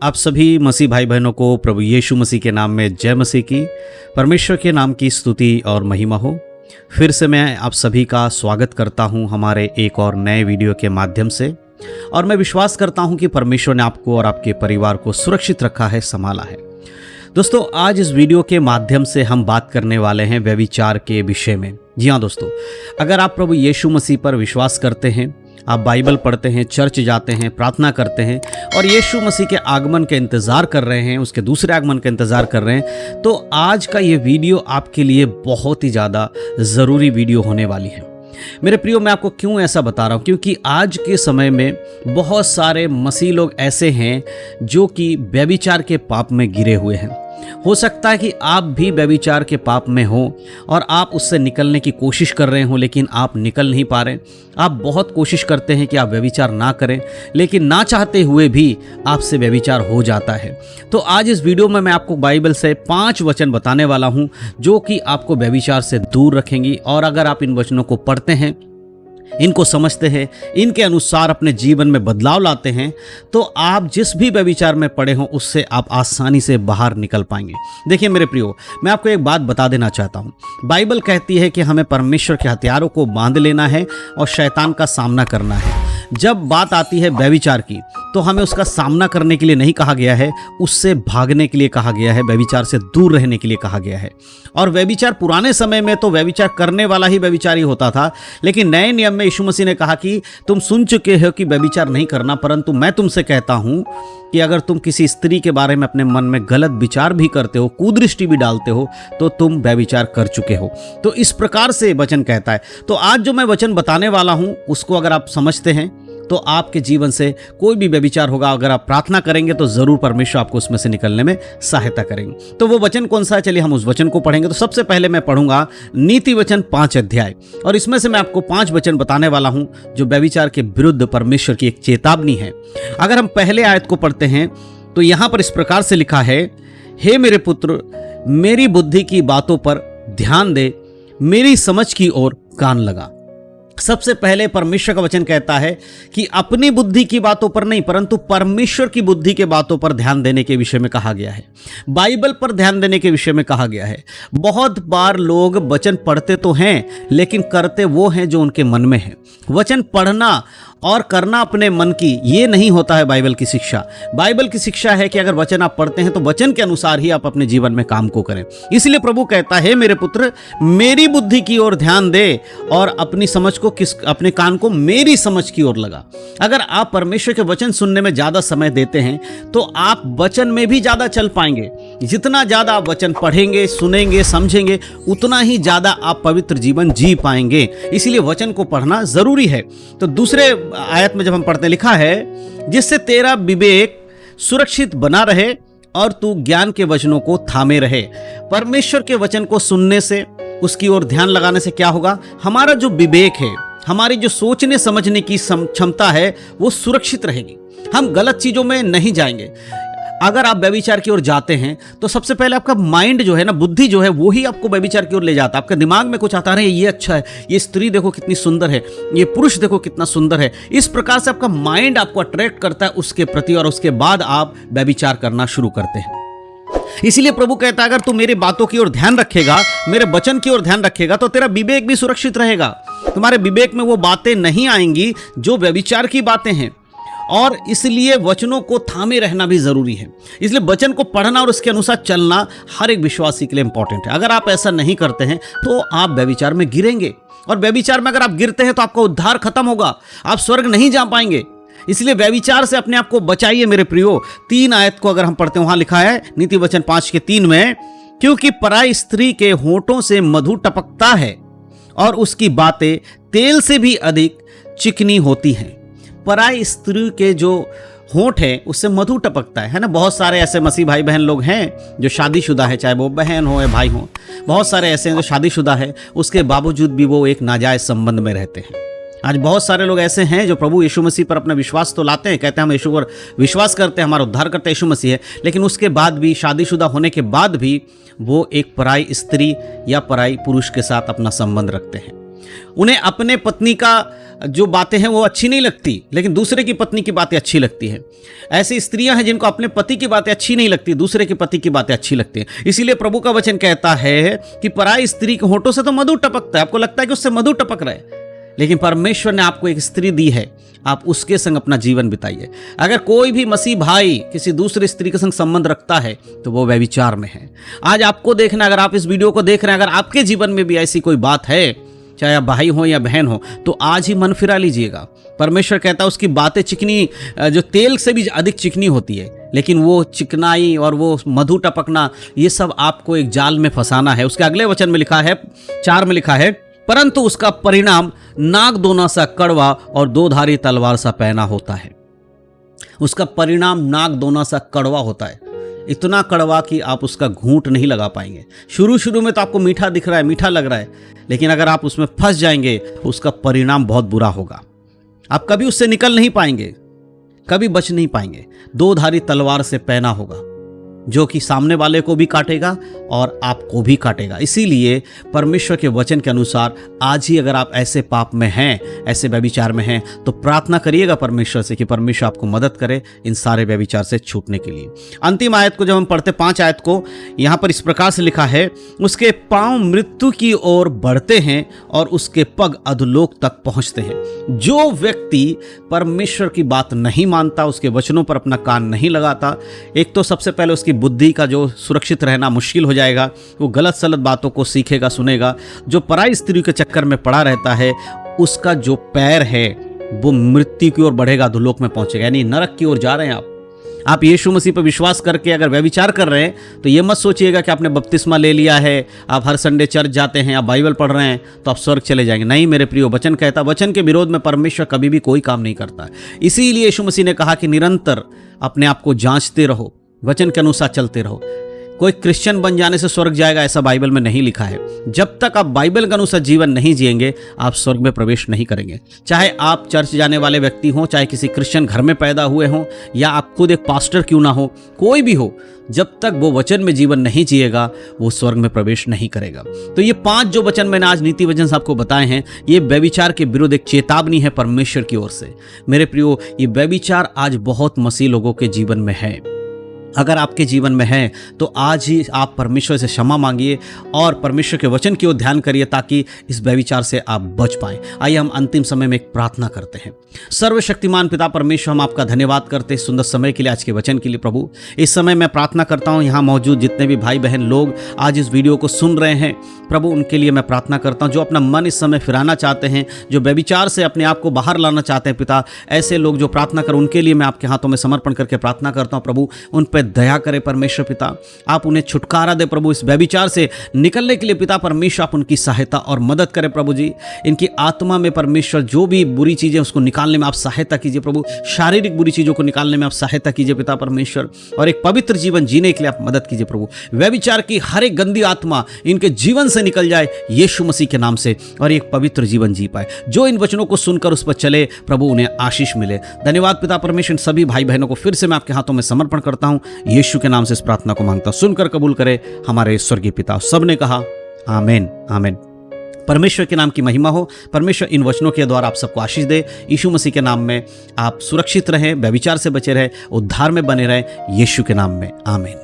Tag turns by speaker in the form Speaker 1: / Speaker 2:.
Speaker 1: आप सभी मसीह भाई बहनों को प्रभु यीशु मसीह के नाम में जय मसीह की। परमेश्वर के नाम की स्तुति और महिमा हो। फिर से मैं आप सभी का स्वागत करता हूं हमारे एक और नए वीडियो के माध्यम से। और मैं विश्वास करता हूं कि परमेश्वर ने आपको और आपके परिवार को सुरक्षित रखा है, संभाला है। दोस्तों, आज इस वीडियो के माध्यम से हम बात करने वाले हैं व्यभिचार के विषय में। जी हाँ दोस्तों, अगर आप प्रभु यीशु मसीह पर विश्वास करते हैं, आप बाइबल पढ़ते हैं, चर्च जाते हैं, प्रार्थना करते हैं और यीशु मसीह के आगमन का इंतज़ार कर रहे हैं, उसके दूसरे आगमन का इंतज़ार कर रहे हैं, तो आज का ये वीडियो आपके लिए बहुत ही ज़्यादा ज़रूरी वीडियो होने वाली है। मेरे प्रियो, मैं आपको क्यों ऐसा बता रहा हूँ, क्योंकि आज के समय में बहुत सारे मसीह लोग ऐसे हैं जो कि व्यभिचार के पाप में गिरे हुए हैं। हो सकता है कि आप भी व्यभिचार के पाप में हो और आप उससे निकलने की कोशिश कर रहे हो, लेकिन आप निकल नहीं पा रहे। आप बहुत कोशिश करते हैं कि आप व्यभिचार ना करें, लेकिन ना चाहते हुए भी आपसे व्यभिचार हो जाता है। तो आज इस वीडियो में मैं आपको बाइबल से 5 वचन बताने वाला हूं जो कि आपको व्यभिचार से दूर रखेंगी। और अगर आप इन वचनों को पढ़ते हैं, इनको समझते हैं, इनके अनुसार अपने जीवन में बदलाव लाते हैं, तो आप जिस भी व्यभिचार में पड़े हों उससे आप आसानी से बाहर निकल पाएंगे। देखिए मेरे प्रियो, मैं आपको एक बात बता देना चाहता हूँ। बाइबल कहती है कि हमें परमेश्वर के हथियारों को बांध लेना है और शैतान का सामना करना है। जब बात आती है व्यभिचार की, तो हमें उसका सामना करने के लिए नहीं कहा गया है, उससे भागने के लिए कहा गया है, व्यभिचार से दूर रहने के लिए कहा गया है। और व्यभिचार पुराने समय में तो व्यभिचार करने वाला ही व्यभिचारी होता था, लेकिन नए नियम में यीशु मसीह ने कहा कि तुम सुन चुके हो कि व्यभिचार नहीं करना, परंतु मैं तुमसे कहता हूं कि अगर तुम किसी स्त्री के बारे में अपने मन में गलत विचार भी करते हो, कुदृष्टि भी डालते हो, तो तुम व्यभिचार कर चुके हो। तो इस प्रकार से वचन कहता है। तो आज जो मैं वचन बताने वाला हूं उसको अगर आप समझते हैं तो आपके जीवन से कोई भी व्यभिचार होगा, अगर आप प्रार्थना करेंगे तो जरूर परमेश्वर आपको उसमें से निकलने में सहायता करेंगे। तो वो वचन कौन सा है, चलिए हम उस वचन को पढ़ेंगे। तो सबसे पहले मैं पढ़ूंगा नीति वचन 5 अध्याय, और इसमें से मैं आपको 5 वचन बताने वाला हूं जो व्यभिचार के विरुद्ध परमेश्वर की एक चेतावनी है। अगर हम पहले आयत को पढ़ते हैं तो यहां पर इस प्रकार से लिखा है, हे मेरे पुत्र, मेरी बुद्धि की बातों पर ध्यान दे, मेरी समझ की ओर कान लगा। सबसे पहले परमेश्वर का वचन कहता है कि अपनी बुद्धि की बातों पर नहीं, परंतु परमेश्वर की बुद्धि के बातों पर ध्यान देने के विषय में कहा गया है। बाइबल पर ध्यान देने के विषय में कहा गया है। बहुत बार लोग वचन पढ़ते तो हैं, लेकिन करते वो हैं जो उनके मन में है। वचन पढ़ना और करना अपने मन की, ये नहीं होता है बाइबल की शिक्षा। बाइबल की शिक्षा है कि अगर वचन आप पढ़ते हैं तो वचन के अनुसार ही आप अपने जीवन में काम को करें। इसलिए प्रभु कहता है, मेरे पुत्र, मेरी बुद्धि की ओर ध्यान दे और अपनी समझ को अपने कान को मेरी समझ की ओर लगा। अगर आप परमेश्वर के वचन सुनने में ज्यादा समय देते हैं तो आप वचन में भी ज्यादा चल पाएंगे। जितना ज्यादा आप वचन पढ़ेंगे, सुनेंगे, समझेंगे, उतना ही ज्यादा आप पवित्र जीवन जी पाएंगे। इसलिए वचन को पढ़ना जरूरी है। तो दूसरे आयत में जब हम पढ़ते, लिखा है, जिससे तेरा विवेक सुरक्षित बना रहे और तू ज्ञान के वचनों को थामे रहे। परमेश्वर के वचन को सुनने से, उसकी ओर ध्यान लगाने से क्या होगा, हमारा जो विवेक है, हमारी जो सोचने समझने की क्षमता है, वो सुरक्षित रहेगी। हम गलत चीजों में नहीं जाएंगे। अगर आप व्यभिचार की ओर जाते हैं तो सबसे पहले आपका माइंड जो है ना, बुद्धि जो है, वो ही आपको व्यभिचार की ओर ले जाता है। आपके दिमाग में कुछ आता है, ये अच्छा है, ये स्त्री देखो कितनी सुंदर है, ये पुरुष देखो कितना सुंदर है। इस प्रकार से आपका माइंड आपको अट्रैक्ट करता है उसके प्रति, और उसके बाद आप व्यभिचार करना शुरू करते हैं। इसीलिए प्रभु कहता है, अगर तू मेरी बातों की ओर ध्यान रखेगा, मेरे वचन की ओर ध्यान रखेगा, तो तेरा विवेक भी सुरक्षित रहेगा। तुम्हारे विवेक में वो बातें नहीं आएंगी जो व्यभिचार की बातें हैं। और इसलिए वचनों को थामे रहना भी जरूरी है। इसलिए वचन को पढ़ना और उसके अनुसार चलना हर एक विश्वासी के लिए इंपॉर्टेंट है। अगर आप ऐसा नहीं करते हैं तो आप व्यभिचार में गिरेंगे, और व्यभिचार में अगर आप गिरते हैं तो आपका उद्धार खत्म होगा, आप स्वर्ग नहीं जा पाएंगे। इसलिए व्यभिचार से अपने आप को बचाइए मेरे प्रियो। 3 आयत को अगर हम पढ़ते हैं, वहां लिखा है नीति वचन 5:3 में, क्योंकि पराई स्त्री के होठों से मधु टपकता है और उसकी बातें तेल से भी अधिक चिकनी होती हैं। पराई स्त्री के जो होंठ है उससे मधु टपकता है ना। बहुत सारे ऐसे मसीह भाई बहन लोग हैं जो शादीशुदा है, चाहे वो बहन हो या भाई हो। बहुत सारे ऐसे हैं जो शादीशुदा है, उसके बावजूद भी वो एक नाजायज संबंध में रहते हैं। आज बहुत सारे लोग ऐसे हैं जो प्रभु यीशु मसीह पर अपना विश्वास तो लाते हैं, कहते हैं हम यीशु पर विश्वास करते हैं, हमारा उद्धार करता यीशु मसीह है, लेकिन उसके बाद भी, शादीशुदा होने के बाद भी, वो एक पराई स्त्री या पराई पुरुष के साथ अपना संबंध रखते हैं। उन्हें अपने पत्नी का जो बातें हैं वो अच्छी नहीं लगती, लेकिन दूसरे की पत्नी की बातें अच्छी लगती हैं। ऐसी स्त्रियां हैं जिनको अपने पति की बातें अच्छी नहीं लगती, दूसरे के पति की बातें अच्छी लगती हैं। इसीलिए प्रभु का वचन कहता है कि पराई स्त्री के होठों से तो मधु टपकता है, आपको लगता है कि उससे मधु टपक रहा है, लेकिन परमेश्वर ने आपको एक स्त्री दी है, आप उसके संग अपना जीवन बिताइए। अगर कोई भी मसीह भाई किसी दूसरी स्त्री के संग संबंध रखता है तो वो व्यभिचार में है। आज आपको देखना, अगर आप इस वीडियो को देख रहे हैं, अगर आपके जीवन में भी ऐसी कोई बात है, चाहे आप भाई हो या बहन हो, तो आज ही मन फिरा लीजिएगा। परमेश्वर कहता है उसकी बातें चिकनी, जो तेल से भी अधिक चिकनी होती है, लेकिन वो चिकनाई और वो मधु टपकना, ये सब आपको एक जाल में फंसाना है। उसके अगले वचन में लिखा है, 4 में लिखा है, परंतु उसका परिणाम नाग दोना सा कड़वा और 2 धारी तलवार सा पैना होता है। उसका परिणाम नाग दोना सा कड़वा होता है, इतना कड़वा कि आप उसका घूंट नहीं लगा पाएंगे। शुरू में तो आपको मीठा दिख रहा है, मीठा लग रहा है, लेकिन अगर आप उसमें फंस जाएंगे उसका परिणाम बहुत बुरा होगा। आप कभी उससे निकल नहीं पाएंगे, कभी बच नहीं पाएंगे। 2 धारी तलवार से पैना होगा, जो कि सामने वाले को भी काटेगा और आपको भी काटेगा। इसीलिए परमेश्वर के वचन के अनुसार आज ही अगर आप ऐसे पाप में हैं, ऐसे व्यभिचार में हैं, तो प्रार्थना करिएगा परमेश्वर से कि परमेश्वर आपको मदद करे इन सारे व्यभिचार से छूटने के लिए। अंतिम आयत को जब हम पढ़ते, 5 आयत को, यहाँ पर इस प्रकार से लिखा है, उसके पांव मृत्यु की ओर बढ़ते हैं और उसके पग अधोलोक तक पहुंचते हैं। जो व्यक्ति परमेश्वर की बात नहीं मानता, उसके वचनों पर अपना कान नहीं लगाता, एक तो सबसे पहले उसकी बुद्धि का जो सुरक्षित रहना मुश्किल हो जाएगा, वो गलत सलत बातों को सीखेगा, सुनेगा। जो पराई स्त्री के चक्कर में पड़ा रहता है, उसका जो पैर है वो मृत्यु की ओर बढ़ेगा, अधोलोक में पहुंचेगा, यानी नरक की ओर जा रहे हैं आप यीशु मसीह पर विश्वास करके अगर व्यभिचार कर रहे हैं तो ये मत सोचिएगा कि आपने बपतिस्मा ले लिया है, आप हर संडे चर्च जाते हैं, आप बाइबल पढ़ रहे हैं तो आप स्वर्ग चले जाएंगे। नहीं मेरे प्रियो, वचन कहता, वचन के विरोध में परमेश्वर कभी भी कोई काम नहीं करता। इसीलिए यीशु मसीह ने कहा कि निरंतर अपने आप को जांचते रहो, वचन के अनुसार चलते रहो। कोई क्रिश्चियन बन जाने से स्वर्ग जाएगा ऐसा बाइबल में नहीं लिखा है। जब तक आप बाइबल के अनुसार जीवन नहीं जिएंगे, आप स्वर्ग में प्रवेश नहीं करेंगे। चाहे आप चर्च जाने वाले व्यक्ति हों, चाहे किसी क्रिश्चियन घर में पैदा हुए हों, या आप खुद एक पास्टर क्यों ना हो, कोई भी हो, जब तक वो वचन में जीवन नहीं जिएगा वो स्वर्ग में प्रवेश नहीं करेगा। तो ये 5 जो वचन मैंने आज नीति वचन से आपको बताए हैं, ये व्यभिचार के विरुद्ध एक चेतावनी है परमेश्वर की ओर से। मेरे प्रियो, ये व्यभिचार आज बहुत मसीह लोगों के जीवन में है। अगर आपके जीवन में है तो आज ही आप परमेश्वर से क्षमा मांगिए और परमेश्वर के वचन की ओर ध्यान करिए, ताकि इस व्यभिचार से आप बच पाएं। आइए हम अंतिम समय में एक प्रार्थना करते हैं। सर्वशक्तिमान पिता परमेश्वर, हम आपका धन्यवाद करते हैं सुंदर समय के लिए, आज के वचन के लिए। प्रभु, इस समय मैं प्रार्थना करता हूँ, यहाँ मौजूद जितने भी भाई बहन लोग आज इस वीडियो को सुन रहे हैं, प्रभु उनके लिए मैं प्रार्थना करता हूँ, जो अपना मन इस समय फिराना चाहते हैं, जो व्यभिचार से अपने आप को बाहर लाना चाहते हैं। पिता, ऐसे लोग जो प्रार्थना कर, उनके लिए मैं आपके हाथों में समर्पण करके प्रार्थना करता हूँ। प्रभु, उन पर दया करे परमेश्वर पिता, आप उन्हें छुटकारा दे प्रभु, इस व्यभिचार से निकलने के लिए पिता परमेश्वर आप उनकी सहायता और मदद करें प्रभु जी। इनकी आत्मा में परमेश्वर जो भी बुरी चीजें उसको निकालने में आप सहायता कीजिए प्रभु, शारीरिक बुरी चीजों को निकालने में आप सहायता कीजिए पिता परमेश्वर, और एक पवित्र जीवन जीने के लिए आप मदद कीजिए प्रभु। व्यभिचार की हर एक गंदी आत्मा इनके जीवन से निकल जाए यीशु मसीह के नाम से, और एक पवित्र जीवन जी पाए। जो इन वचनों को सुनकर उस पर चले प्रभु, उन्हें आशीष मिले। धन्यवाद पिता परमेश्वर, सभी भाई बहनों को फिर से मैं आपके हाथों में समर्पण करता हूं। यीशु के नाम से इस प्रार्थना को मांगता हूं, सुनकर कबूल करे हमारे स्वर्गीय पिता। सबने कहा आमीन आमीन। परमेश्वर के नाम की महिमा हो। परमेश्वर इन वचनों के द्वारा आप सबको आशीष दे। यीशु मसीह के नाम में आप सुरक्षित रहें, व्यभिचार से बचे रहें, उद्धार में बने रहें, यीशु के नाम में आमीन।